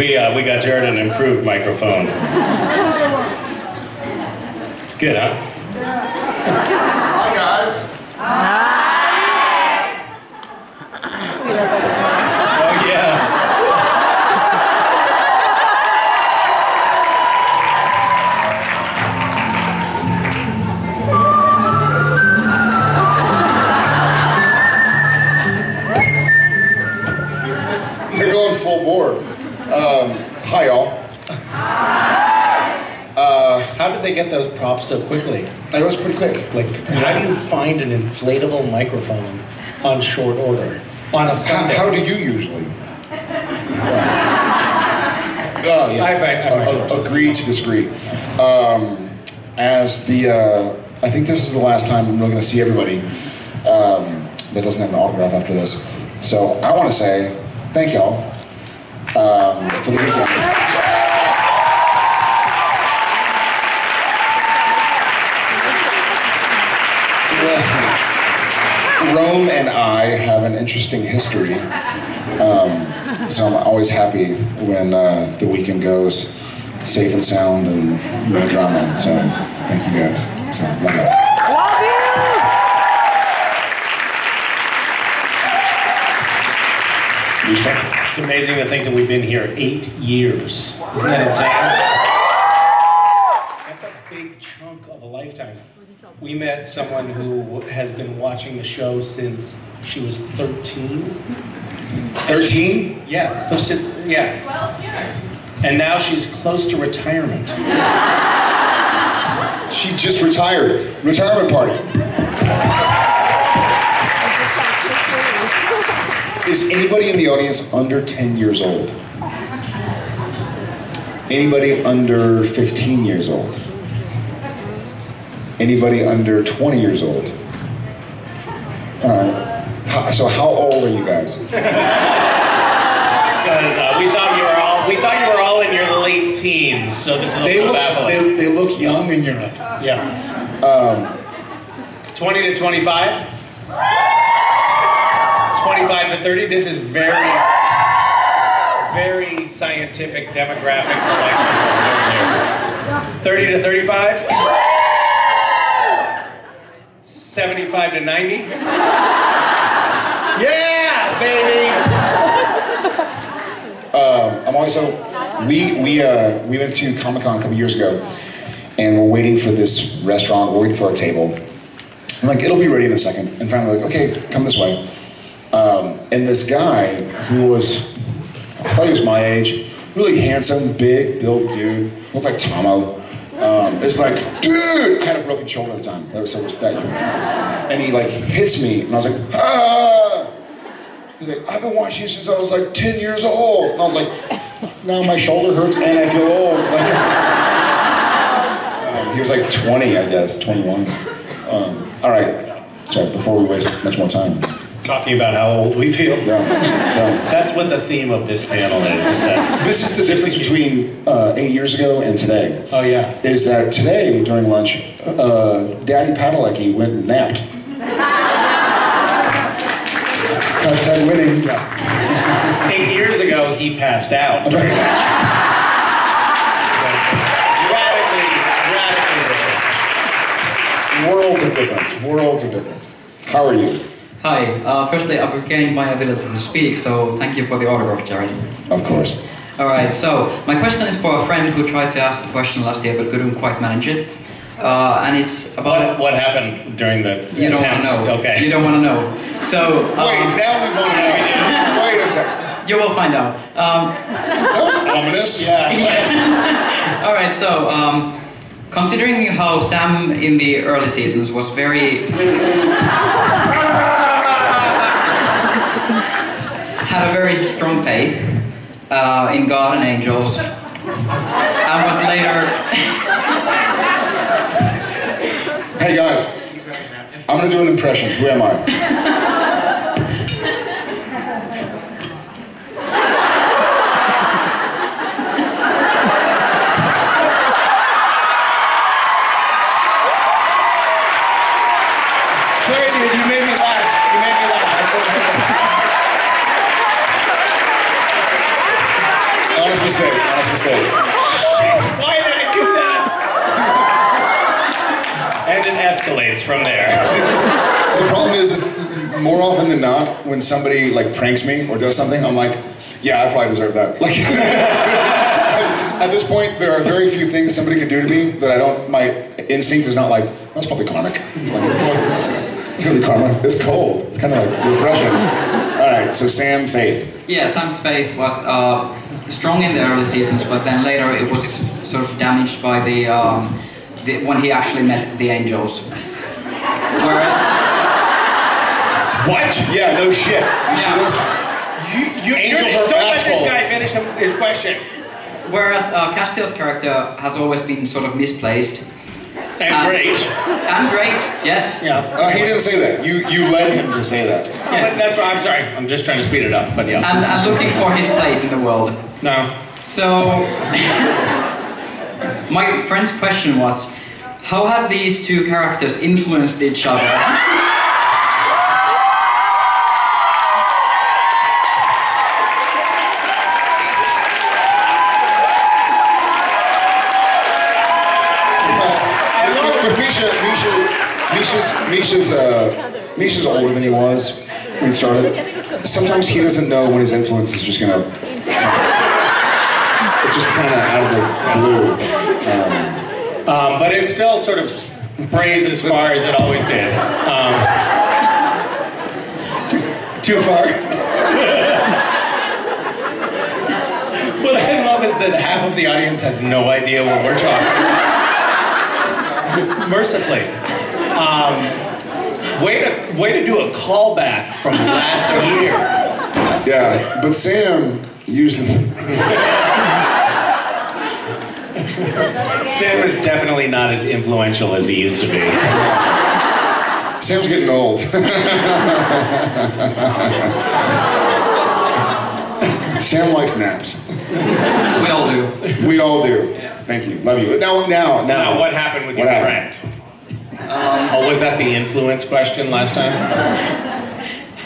We got Jared an improved microphone. It's good, huh? Hi, guys. Oh, yeah. They're going full bore. Hi, y'all. How did they get those props so quickly? It was pretty quick. Like, how do you find an inflatable microphone on short order on a Sunday? How do you usually? Yeah. I my sources. Agree to disagree. I think this is the last time I'm really going to see everybody that doesn't have an autograph after this. So I want to say thank y'all for the weekend. Rome and I have an interesting history, so I'm always happy when the weekend goes safe and sound and no drama. So thank you guys. So love you. Love you. It's amazing to think that we've been here 8 years. Isn't that insane? That's a big chunk of a lifetime. We met someone who has been watching the show since she was 13. 13? Yeah. 12 years. And now she's close to retirement. She just retired. Retirement party. Is anybody in the audience under 10 years old? Anybody under 15 years old? Anybody under 20 years old? All right. So how old are you guys? Because we thought you were all in your late teens, so this is a little baffling. They look young in Europe. Yeah. 20 to 25? 25 to 30? This is very, very scientific demographic collection over here. 30 to 35? 75 to 90? Yeah, baby! I'm always so. We went to Comic-Con a couple years ago, and we're waiting for this restaurant. We're waiting for our table. I'm like, it'll be ready in a second. And finally, like, okay, come this way. And this guy who was, I thought he was my age, really handsome, big, built dude, looked like Tomo. It's like, dude! I had a broken shoulder at the time. That was so respect. And he like hits me, and I was like, ah! He's like, I've been watching you since I was like 10 years old. And I was like, now my shoulder hurts and I feel old. He was like 20, I guess, 21. All right, sorry, before we waste much more time. Talking about how old we feel. Yeah. That's what the theme of this panel is. This is the difference between 8 years ago and today. Oh yeah. Is that today, during lunch, Daddy Padalecki went and napped. Hashtag winning. 8 years ago, he passed out. Worlds of difference. Worlds of difference. How are you? Hi. Firstly, I've regained my ability to speak, so thank you for the autograph, Jared. Of course. All right. So my question is for a friend who tried to ask a question last year but couldn't quite manage it, and it's about what happened during the You don't want to know. Okay. You don't want to know. So Wait, now we want to know. Wait a second. you will find out. That was ominous. Yeah. Yes. All right. So. Considering how Sam in the early seasons was had a very strong faith in God and angels, and was later. Hey guys, I'm gonna do an impression. Who am I? Sorry, dude, you made me laugh. You made me laugh. Honest mistake. Honest mistake. Why did I do that? And it escalates from there. The problem is more often than not, when somebody like pranks me or does something, I'm like, yeah, I probably deserve that. Like, at this point, there are very few things somebody can do to me that I don't. My instinct is not like, that's probably karmic. Like, it's gonna be karma. It's cold. It's kind of like refreshing. All right, so Sam, Faith. Yeah, Sam's faith was strong in the early seasons, but then later it was sort of damaged by the when he actually met the angels. Whereas, What? Yeah, no shit. You see this? Angels are don't let this assholes. guy finish his question. whereas Castiel's character has always been sort of misplaced. And great. And great, yes. Yeah. He didn't say that. You led him to say that. Yes. That's why I'm sorry. I'm just trying to speed it up, but yeah. And looking for his place in the world. No. So, my friend's question was, how have these two characters influenced each other? Misha's older than he was when he started. Sometimes he doesn't know when his influence is just gonna, it's just kind of out of the blue. But it still sort of sprays as far as it always did. Too far. What I love is that half of the audience has no idea what we're talking about. Mercifully. Way to do a callback from last year. Yeah, but Sam used them. Sam is definitely not as influential as he used to be. Sam's getting old. Sam likes naps. We all do. We all do. Yeah. Thank you. Love you. Now. Now, what happened with your friend? Oh, was that the influence question last time?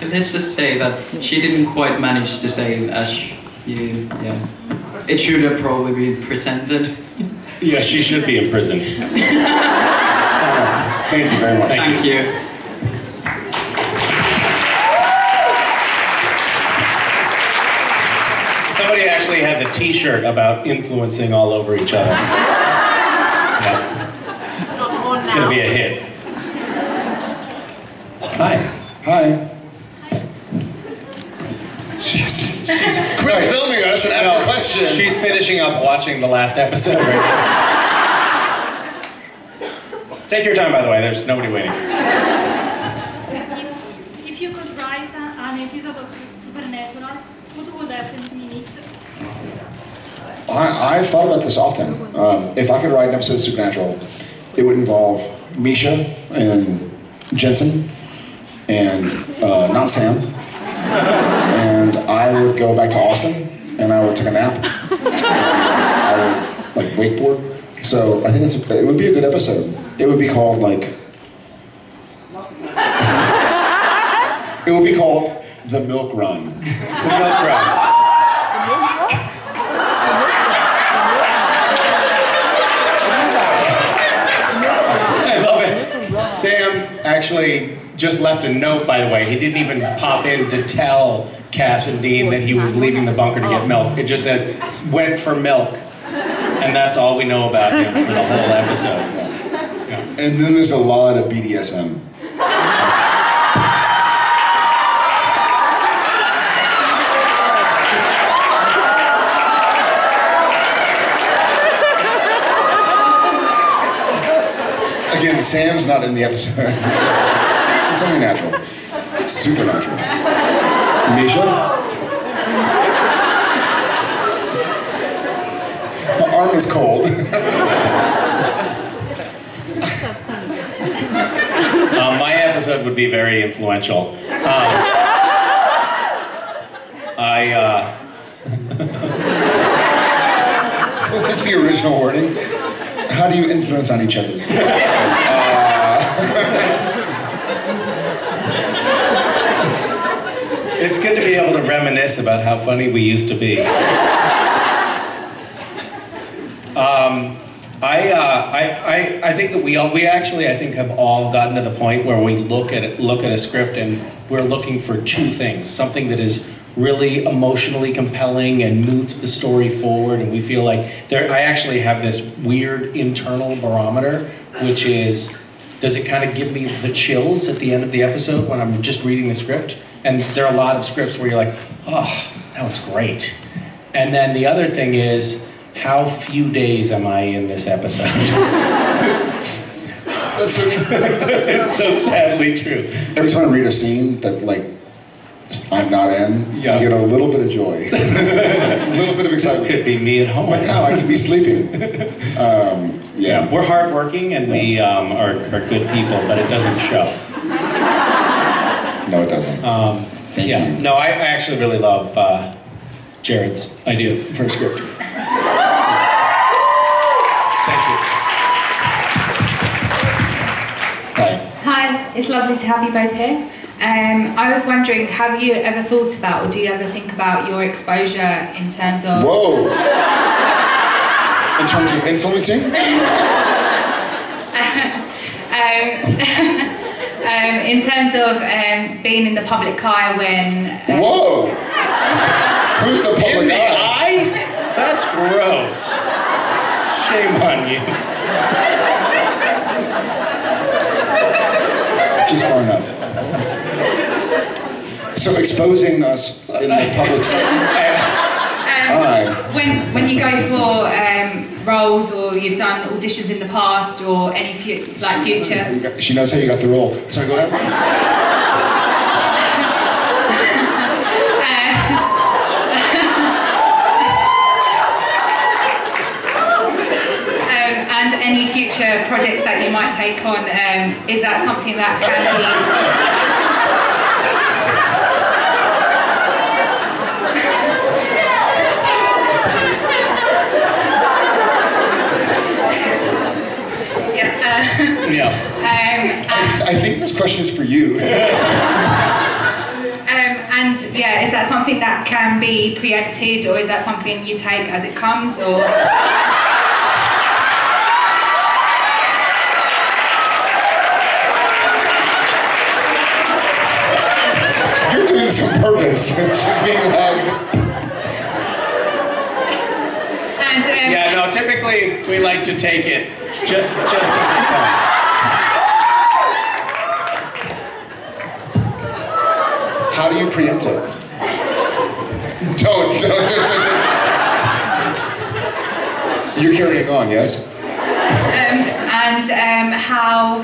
Let's just say that she didn't quite manage to say it as you, yeah. It should have probably been presented. Yeah, she should be in prison. Thank you very much. Thank you. Somebody actually has a t-shirt about influencing all over each other. Yeah. It's gonna be a hit. Hi. Hi. She's quit filming us and ask a question. She's finishing up watching the last episode right now. Take your time, by the way. There's nobody waiting. If you could write an episode of Supernatural, what would happen in it? I've thought about this often. If I could write an episode of Supernatural, it would involve Misha and Jensen and not Sam. And I would go back to Austin and I would take a nap. I would like wakeboard. So I think it would be a good episode. It would be called like it would be called The Milk Run. The Milk Run. I love it. Sam actually just left a note, by the way. He didn't even pop in to tell Cass and Dean that he was leaving the bunker to get milk. It just says, went for milk. And that's all we know about him for the whole episode. Yeah. And then there's a lot of BDSM. Again, Sam's not in the episode. It's only natural. It's supernatural. Misha? My arm is cold. My episode would be very influential. What was the original wording? How do you influence on each other? It's good to be able to reminisce about how funny we used to be. I think that we actually I think have all gotten to the point where we look at a script and we're looking for two things: something that is really emotionally compelling and moves the story forward, and we feel like I actually have this weird internal barometer, which is, does it kind of give me the chills at the end of the episode when I'm just reading the script? And there are a lot of scripts where you're like, oh, that was great. And then the other thing is, how few days am I in this episode? That's so true. It's so sadly true. Every time I read a scene that like I'm not in, Yeah. you get a little bit of joy, a little bit of This excitement. could be me at home. Like, no, I could be sleeping. Yeah, we're hardworking and we are good people, but it doesn't show. No, it doesn't. Thank Yeah, you. no, I actually really love Jared's idea for a script. Thank you. Hi. Hi, it's lovely to have you both here. I was wondering, have you ever thought about, or do you ever think about your exposure in terms of... Whoa. In terms of influencing? in terms of being in the public eye when... Whoa. Who's the In public the eye? eye? That's gross. Shame on you. Just far enough. So exposing us in the public eye. When you go for roles, or you've done auditions in the past, or any future... She knows how you got the role. Sorry, go ahead. And any future projects that you might take on, is that something that can be... Yeah. I think this question is for you. And yeah, is that something that can be preempted, or is that something you take as it comes, or? You're doing this on purpose. She's being hugged. And Yeah, no, typically we like to take it just as it comes. How do you preempt it? Don't. You're carrying on, yes? How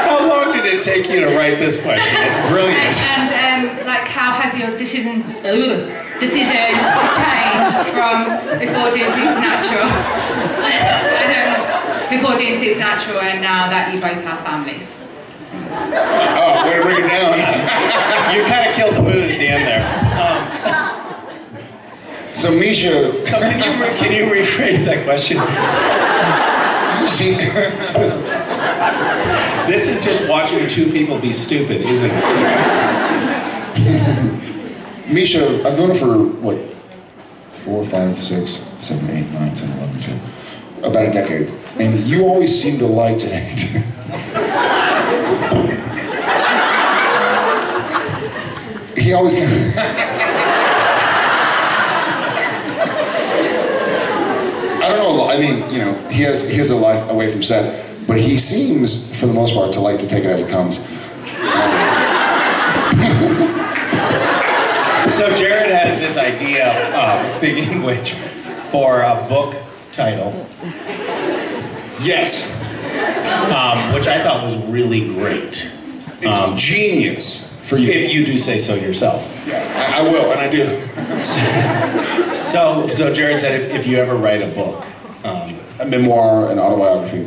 How long did it take you to write this question? It's brilliant. like how has your decision changed from before doing Supernatural and now that you both have families? Oh, way to bring it down. You kind of killed the mood at the end there. So Misha, So can you rephrase that question? see, This is just watching two people be stupid, isn't it? Misha, I've known her for what, 4, 5, 6, 7, 8, 9, 10, 11, 12, about a decade, and you always seem to like to. He always. I don't know. I mean, you know, he has a life away from set, but he seems, for the most part, to like to take it as it comes. So Jared has this idea, speaking of which, for a book title, Yes, which I thought was really great. it's genius for you. If you do say so yourself. Yeah, I will, and I do. So Jared said if you ever write a book, A memoir, an autobiography.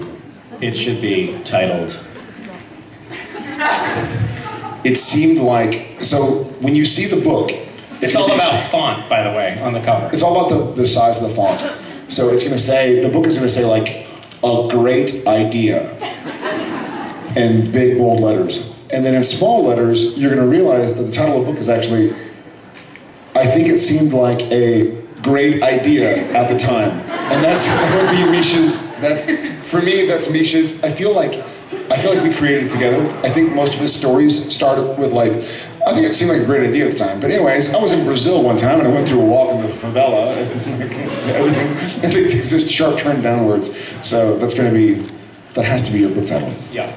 it should be titled. It seemed like, so when you see the book, It's all about font, by the way, on the cover. it's all about the size of the font. So it's going to say, the book is going to say like, a great idea, in big bold letters. And then in small letters, you're going to realize that the title of the book is actually, I think it seemed like a great idea at the time. And that would be Misha's. For me, that's Misha's. I feel like we created it together. I think most of his stories started with like, I think it seemed like a great idea at the time. But anyways, I was in Brazil one time and I went through a walk in the favela and like, everything takes this sharp turn downwards. So that has to be your book title. Yeah.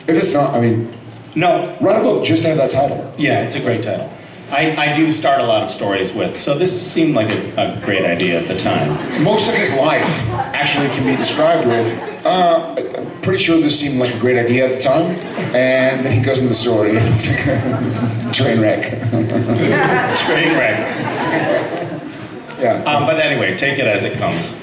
If it's not, I mean, no. Write a book just to have that title. Yeah, it's a great title. I do start a lot of stories with, so this seemed like a great idea at the time. Most of his life actually can be described with, I'm pretty sure this seemed like a great idea at the time, and then he goes into the story, and it's like a train wreck. Train wreck. Yeah. But anyway, take it as it comes.